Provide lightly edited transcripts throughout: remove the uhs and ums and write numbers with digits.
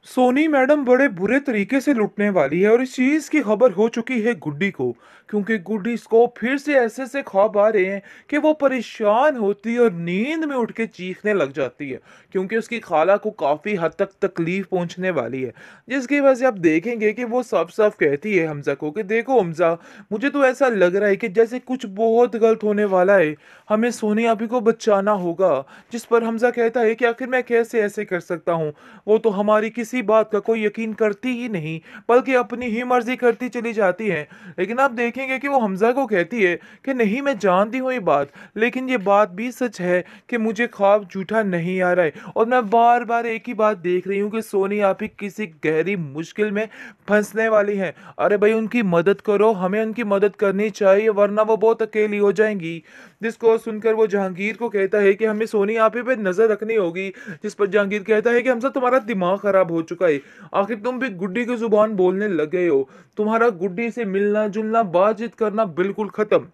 Soni madam बड़े बुरे तरीके से लुटने वाली है और इस चीज की खबर हो चुकी है गुड्डी को। क्योंकि गुड्डी को फिर से ऐसे ऐसे ख्वाब आ रहे हैं कि वो परेशान होती है और नींद में उठ के चीखने लग जाती है। क्योंकि उसकी खाला को काफी हद तक तकलीफ पहुंचने वाली है, जिसकी वजह से आप देखेंगे कि वो साफ साफ कहती है हमजा को कि देखो हमजा, मुझे तो ऐसा लग रहा है कि जैसे कुछ बहुत गलत होने वाला है। हमें सोनी अभी को बचाना होगा। जिस पर हमजा कहता है कि आखिर मैं कैसे ऐसे कर सकता हूँ, वो तो हमारी किसी बात का कोई यकीन करती ही नहीं, बल्कि अपनी ही मर्जी करती चली जाती है। लेकिन आप देखेंगे कि वो हमजा को कहती है कि नहीं, मैं जानती हूँ ये बात, लेकिन ये बात भी सच है कि मुझे ख्वाब झूठा नहीं आ रहा है और मैं बार बार एक ही बात देख रही हूँ कि सोनी आप ही किसी गहरी मुश्किल में फंसने वाली हैं। अरे भाई, उनकी मदद करो, हमें उनकी मदद करनी चाहिए वरना वो बहुत अकेली हो जाएंगी। जिसको सुनकर वो जहांगीर को कहता है कि हमें सोनी आप ही पे नजर रखनी होगी। जिस पर जहांगीर कहता है कि हमसे तुम्हारा दिमाग खराब हो चुका है, आखिर तुम भी गुड्डी की जुबान बोलने लगे हो। तुम्हारा गुड्डी से मिलना जुलना बातचीत करना बिल्कुल खत्म।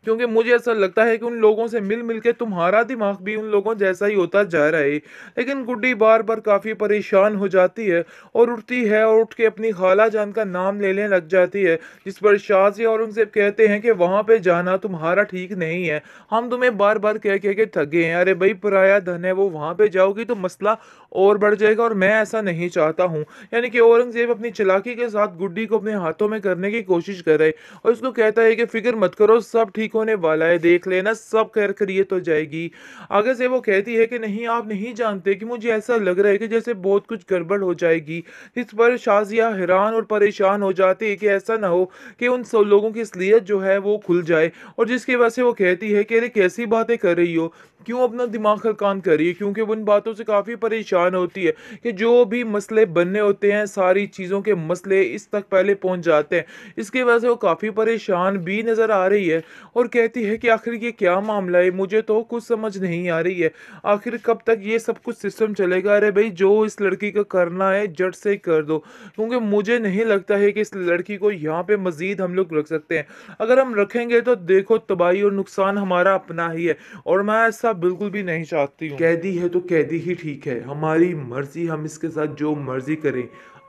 क्योंकि मुझे ऐसा लगता है कि उन लोगों से मिल मिल के तुम्हारा दिमाग भी उन लोगों जैसा ही होता जा रहा है। लेकिन गुड्डी बार बार काफी परेशान हो जाती है और उठती है और उठ के अपनी खाला जान का नाम लेने लग जाती है। जिस पर शाजी और उनसे कहते हैं कि वहां पे जाना तुम्हारा ठीक नहीं है, हम तुम्हें बार बार कह कह के थक गए हैं। अरे भाई, पराया धन है, वो वहां पे जाओगी तो मसला और बढ़ जाएगा और मैं ऐसा नहीं चाहता हूँ। यानी कि औरंगजेब अपनी चालाकी के साथ गुड्डी को अपने हाथों में करने की कोशिश कर रहे और उसको कहता है कि फिक्र मत करो, सब ठीक होने वाला है, देख लेना सब खैर खैरियत हो जाएगी। आगे से वो कहती है कि नहीं, आप नहीं जानते कि मुझे ऐसा लग रहा है कि जैसे बहुत कुछ गड़बड़ हो जाएगी। इस पर शाजिया हैरान और परेशान हो जाती है कि ऐसा ना हो कि उन सब लोगों की असलियत जो है वो खुल जाए। और जिसकी वजह से वो कहती है कि अरे कैसी बातें कर रही हो, क्यों अपना दिमाग हलकान कर रही है। क्योंकि वो उन बातों से काफ़ी परेशान होती है कि जो भी मसले बनने होते हैं, सारी चीज़ों के मसले इस तक पहले पहुंच जाते हैं। इसकी वजह से वो काफ़ी परेशान भी नज़र आ रही है और कहती है कि आखिर ये क्या मामला है, मुझे तो कुछ समझ नहीं आ रही है। आखिर कब तक ये सब कुछ सिस्टम चलेगा। अरे भाई, जो इस लड़की का करना है जट से ही कर दो, क्योंकि मुझे नहीं लगता है कि इस लड़की को यहाँ पे मजीद हम लोग रख सकते हैं। अगर हम रखेंगे तो देखो, तबाही और नुकसान हमारा अपना ही है और मैं ऐसा बिल्कुल भी नहीं चाहती हूँ। कैदी है तो कैदी ही ठीक है, हमारी मर्जी, हम इसके साथ जो मर्जी करें।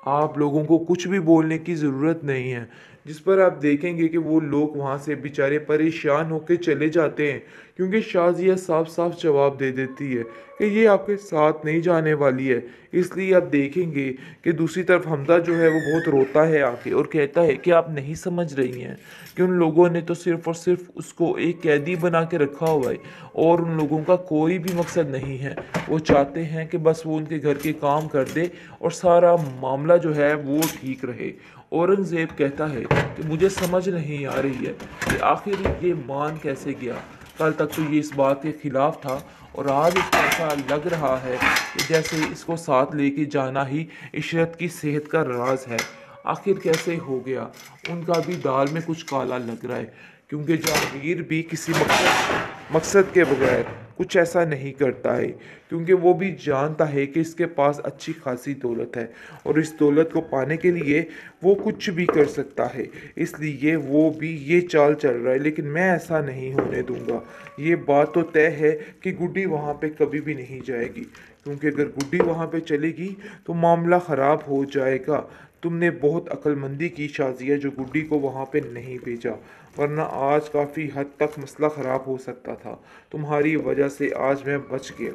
आप लोगों को कुछ भी बोलने की ज़रूरत नहीं है। जिस पर आप देखेंगे कि वो लोग वहाँ से बेचारे परेशान होकर चले जाते हैं, क्योंकि शाजिया साफ साफ जवाब दे देती है कि ये आपके साथ नहीं जाने वाली है। इसलिए आप देखेंगे कि दूसरी तरफ हमजा जो है वो बहुत रोता है आके और कहता है कि आप नहीं समझ रही हैं कि उन लोगों ने तो सिर्फ और सिर्फ उसको एक कैदी बना के रखा हुआ है और उन लोगों का कोई भी मकसद नहीं है। वो चाहते हैं कि बस वो उनके घर के काम कर दे और सारा मामला जो है वो ठीक रहे। औरंगजेब कहता है कि मुझे समझ नहीं आ रही है कि आखिर ये मान कैसे गया। कल तक तो ये इस बात के खिलाफ था और आज इसको ऐसा लग रहा है कि जैसे इसको साथ लेके जाना ही इशरत की सेहत का राज है। आखिर कैसे हो गया, उनका भी दाल में कुछ काला लग रहा है। क्योंकि जहांगीर भी किसी मकसद मकसद के बगैर कुछ ऐसा नहीं करता है, क्योंकि वो भी जानता है कि इसके पास अच्छी खासी दौलत है और इस दौलत को पाने के लिए वो कुछ भी कर सकता है। इसलिए वो भी ये चाल चल रहा है, लेकिन मैं ऐसा नहीं होने दूंगा। ये बात तो तय है कि गुड्डी वहाँ पे कभी भी नहीं जाएगी, क्योंकि अगर गुड्डी वहाँ पे चलेगी तो मामला ख़राब हो जाएगा। तुमने बहुत अक्लमंदी की शाजिया जो गुड्डी को वहाँ पे नहीं भेजा, वरना आज काफ़ी हद तक मसला ख़राब हो सकता था। तुम्हारी वजह से आज मैं बच गया।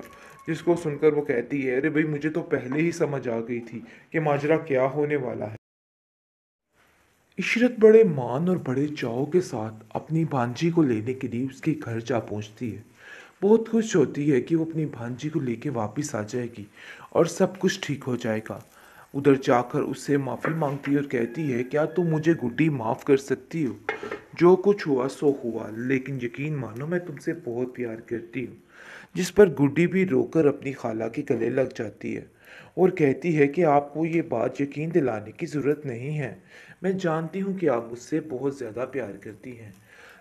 जिसको सुनकर वो कहती है, अरे भाई, मुझे तो पहले ही समझ आ गई थी कि माजरा क्या होने वाला है। इशरत बड़े मान और बड़े चाव के साथ अपनी भांजी को लेने के लिए उसके घर जा पहुंचती है। बहुत खुश होती है कि वो अपनी भांजी को लेके वापस आ जाएगी और सब कुछ ठीक हो जाएगा। उधर जाकर उससे माफ़ी मांगती है और कहती है, क्या तुम मुझे गुड्डी माफ़ कर सकती हो? जो कुछ हुआ सो हुआ, लेकिन यकीन मानो मैं तुमसे बहुत प्यार करती हूँ। जिस पर गुड्डी भी रोकर अपनी खाला के गले लग जाती है और कहती है कि आपको ये बात यकीन दिलाने की ज़रूरत नहीं है। मैं जानती हूँ कि आप मुझसे बहुत ज़्यादा प्यार करती हैं।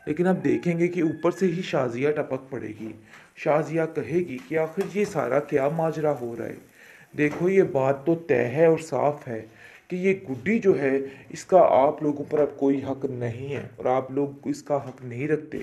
लेकिन अब देखेंगे कि ऊपर से ही शाजिया टपक पड़ेगी। शाजिया कहेगी कि आखिर ये सारा क्या माजरा हो रहा है। देखो, ये बात तो तय है और साफ है कि ये गुड्डी जो है, इसका आप लोगों पर अब कोई हक नहीं है और आप लोग इसका हक नहीं रखते।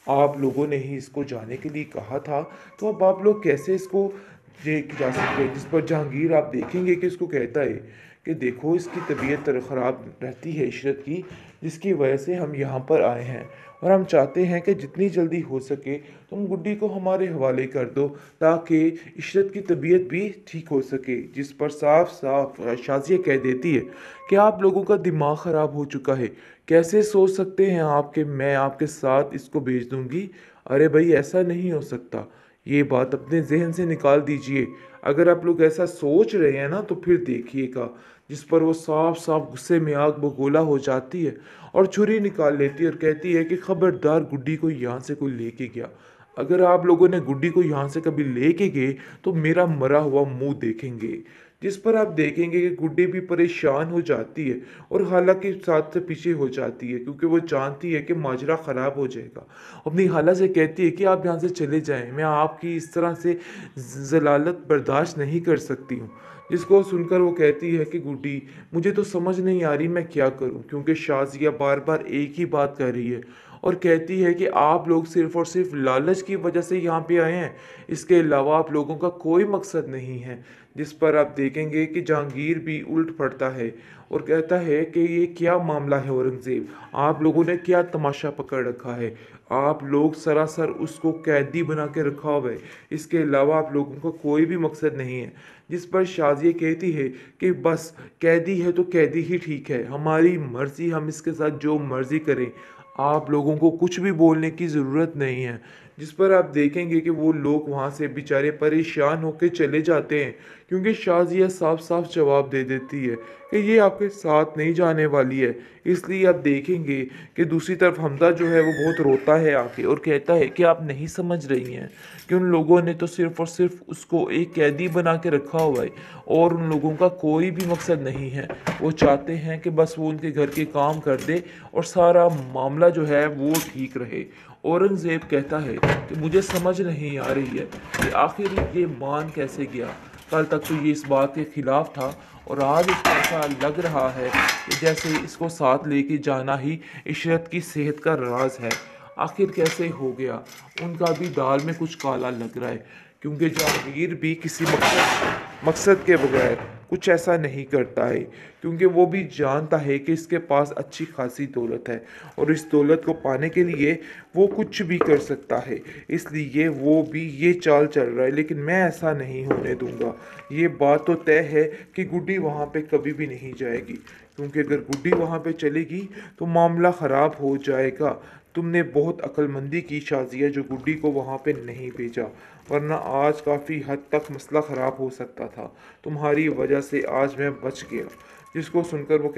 आप लोगों ने ही इसको जाने के लिए कहा था, तो अब आप लोग कैसे इसको ये की जा सकती है, जिस पर जहांगीर आप देखेंगे कि उसको कहता है कि देखो इसकी तबीयत ख़राब रहती है इशरत की, जिसकी वजह से हम यहाँ पर आए हैं और हम चाहते हैं कि जितनी जल्दी हो सके तुम गुड्डी को हमारे हवाले कर दो ताकि इशरत की तबीयत भी ठीक हो सके। जिस पर साफ साफ शाजिया कह देती है कि आप लोगों का दिमाग ख़राब हो चुका है, कैसे सोच सकते हैं आप कि मैं आपके साथ इसको भेज दूंगी। अरे भाई ऐसा नहीं हो सकता, ये बात अपने जहन से निकाल दीजिए। अगर आप लोग ऐसा सोच रहे हैं ना तो फिर देखिएगा। जिस पर वो साफ साफ गुस्से में आग बगोला हो जाती है और छुरी निकाल लेती है और कहती है कि खबरदार गुड्डी को यहाँ से कोई लेके गया, अगर आप लोगों ने गुड्डी को यहाँ से कभी लेके गए तो मेरा मरा हुआ मुंह देखेंगे। जिस पर आप देखेंगे कि गुड्डी भी परेशान हो जाती है और हालांकि साथ से पीछे हो जाती है क्योंकि वो जानती है कि माजरा ख़राब हो जाएगा। अपनी खाला से कहती है कि आप यहाँ से चले जाएं, मैं आपकी इस तरह से जलालत बर्दाश्त नहीं कर सकती हूँ। जिसको सुनकर वो कहती है कि गुड्डी मुझे तो समझ नहीं आ रही मैं क्या करूँ, क्योंकि शाजिया बार बार एक ही बात कर रही है और कहती है कि आप लोग सिर्फ और सिर्फ लालच की वजह से यहाँ पे आए हैं, इसके अलावा आप लोगों का कोई मकसद नहीं है। जिस पर आप देखेंगे कि जहांगीर भी उल्ट पड़ता है और कहता है कि ये क्या मामला है औरंगज़ेब, आप लोगों ने क्या तमाशा पकड़ रखा है, आप लोग सरासर उसको कैदी बना के रखा हुआ है, इसके अलावा आप लोगों का कोई भी मकसद नहीं है। जिस पर शाजिया कहती है कि बस कैदी है तो कैदी ही ठीक है, हमारी मर्ज़ी, हम इसके साथ जो मर्ज़ी करें, आप लोगों को कुछ भी बोलने की ज़रूरत नहीं है। जिस पर आप देखेंगे कि वो लोग वहाँ से बेचारे परेशान होकर चले जाते हैं क्योंकि शाजिया साफ साफ जवाब दे देती है कि ये आपके साथ नहीं जाने वाली है। इसलिए आप देखेंगे कि दूसरी तरफ हमजा जो है वो बहुत रोता है आके और कहता है कि आप नहीं समझ रही हैं कि उन लोगों ने तो सिर्फ और सिर्फ उसको एक कैदी बना के रखा हुआ है और उन लोगों का कोई भी मकसद नहीं है। वो चाहते हैं कि बस वो उनके घर के काम कर दे और सारा मामला जो है वो ठीक रहे। औरंगज़ेब कहता है कि मुझे समझ नहीं आ रही है कि आखिर ये मान कैसे गया, कल तक तो ये इस बात के खिलाफ था और आज इसको ऐसा लग रहा है कि जैसे इसको साथ लेके जाना ही इशरत की सेहत का राज है। आखिर कैसे हो गया, उनका भी दाल में कुछ काला लग रहा है क्योंकि जहांगीर भी किसी मकसद के बगैर कुछ ऐसा नहीं करता है, क्योंकि वो भी जानता है कि इसके पास अच्छी खासी दौलत है और इस दौलत को पाने के लिए वो कुछ भी कर सकता है। इसलिए वो भी ये चाल चल रहा है, लेकिन मैं ऐसा नहीं होने दूंगा। ये बात तो तय है कि गुड्डी वहाँ पे कभी भी नहीं जाएगी, क्योंकि अगर गुड्डी वहाँ पे चलेगी तो मामला ख़राब हो जाएगा। तुमने बहुत अक्लमंदी की शाजिया जो गुड्डी को वहाँ पे नहीं भेजा, वरना आज काफ़ी हद तक मसला ख़राब हो सकता था। तुम्हारी वजह से आज मैं बच गया। जिसको सुनकर वो